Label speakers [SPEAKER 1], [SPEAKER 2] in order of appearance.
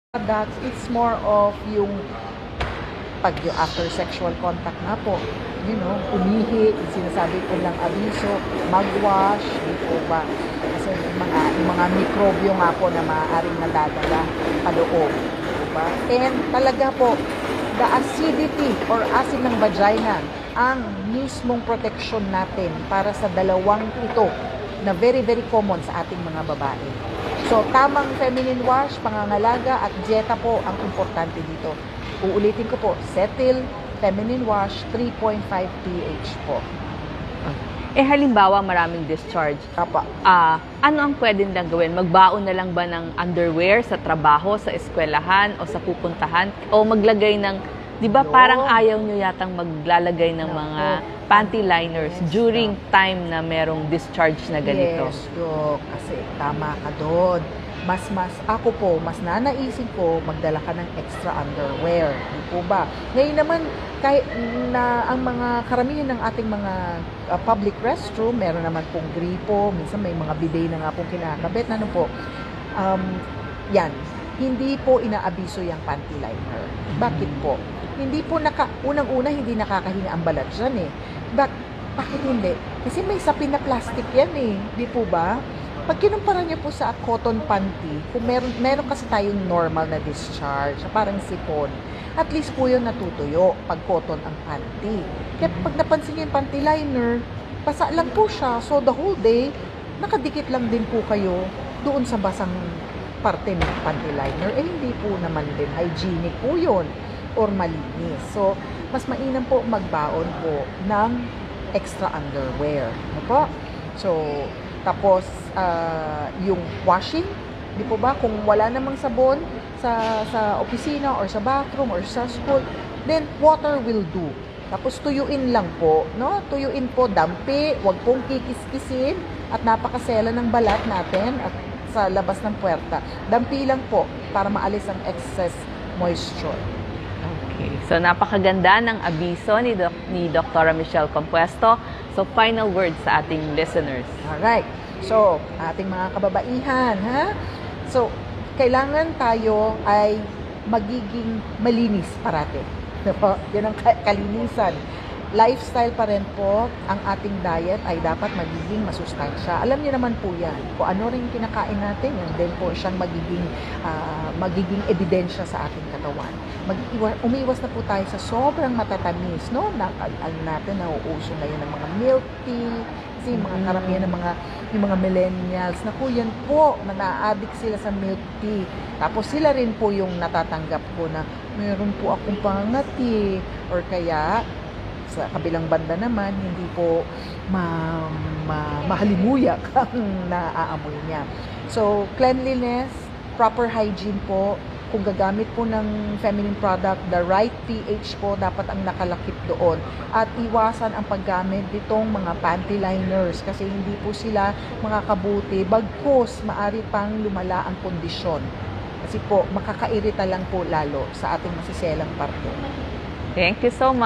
[SPEAKER 1] products, it's more of yung pag yung after sexual contact nga po, umihi, sinasabi ko lang abiso, magwash, di po ba? Kasi yung mga mikrobyo nga po na maaaring nadadala pa loob, di ba? And talaga po, the acidity or acid ng vagina ang mismong protection natin para sa dalawang ito na very, very common sa ating mga babae. So, tamang feminine wash, pangangalaga at dieta po ang importante dito. Uulitin ko po, Cetaphil feminine wash, 3.5 pH po.
[SPEAKER 2] Halimbawa, maraming discharge.
[SPEAKER 1] Kapa.
[SPEAKER 2] Ano ang pwedeng lang gawin? Magbaon na lang ba ng underwear sa trabaho, sa eskwelahan, o sa pupuntahan? O maglagay ng, di ba parang ayaw nyo yatang maglalagay ng mga panty liners during time na merong discharge na ganito?
[SPEAKER 1] Yes, kasi tama ka doon. Mas nanaisin ko magdala ka ng extra underwear. Di po ba? Ngayon naman, kahit na ang mga karamihan ng ating mga public restroom, meron naman pong gripo, minsan may mga bidet na nga pong kinakabit. Ano po? Yan. Hindi po inaabiso yung panty liner. Bakit po? Hindi po unang-una hindi nakakahinga ang balat dyan eh. Bakit hindi? Kasi may sapin na plastic yan eh. Di po ba? Pag kinumpara niyo po sa cotton panty, kung meron kasi tayong normal na discharge, parang sipon, at least po yun natutuyo pag cotton ang panty. Kaya pag napansin niyo yung panty liner, basa lang po siya. So the whole day, nakadikit lang din po kayo doon sa basang parte ng panty liner. Hindi po naman din hygienic po yun or malinis. So, mas mainam po magbaon po ng extra underwear. Ano po? So, tapos, yung washing, di po ba? Kung wala namang sabon sa opisina or sa bathroom or sa school, then water will do. Tapos tuyuin lang po, no? Tuyuin po, dampi, wag pong kikiskisin at napakasela ng balat natin at sa labas ng puwerta. Dampi lang po para maalis ang excess moisture.
[SPEAKER 2] Okay. So, napakaganda ng abiso ni Dr. Michelle Compuesto. So, final words sa ating listeners.
[SPEAKER 1] Alright. So, ating mga kababaihan, ha? So, kailangan tayo ay magiging malinis parati. Diba? Yan ang kalinisan. Lifestyle pa rin po, ang ating diet ay dapat magiging masustansya. Alam niyo naman po yan. Kung ano rin kinakain natin, yan din po siyang magiging ebidensya sa ating katawan. Umiwas na po tayo sa sobrang matatamis, no? Natin nauuso ngayon ng mga milk tea, kasi mga karamihan ng yung mga millennials, naku, yan po, na-addict sila sa milk tea. Tapos sila rin po yung natatanggap ko na meron po akong pangati, or kaya sa kabilang banda naman, hindi po mahalimuyak ang naaamoy niya. So, cleanliness, proper hygiene po. Kung gagamit po ng feminine product, the right pH po dapat ang nakalakip doon. At iwasan ang paggamit nitong mga panty liners kasi hindi po sila makakabuti. Bagkus, maari pang lumala ang kondisyon. Kasi po, makakairita lang po lalo sa ating masiselang parte.
[SPEAKER 2] Thank you so much.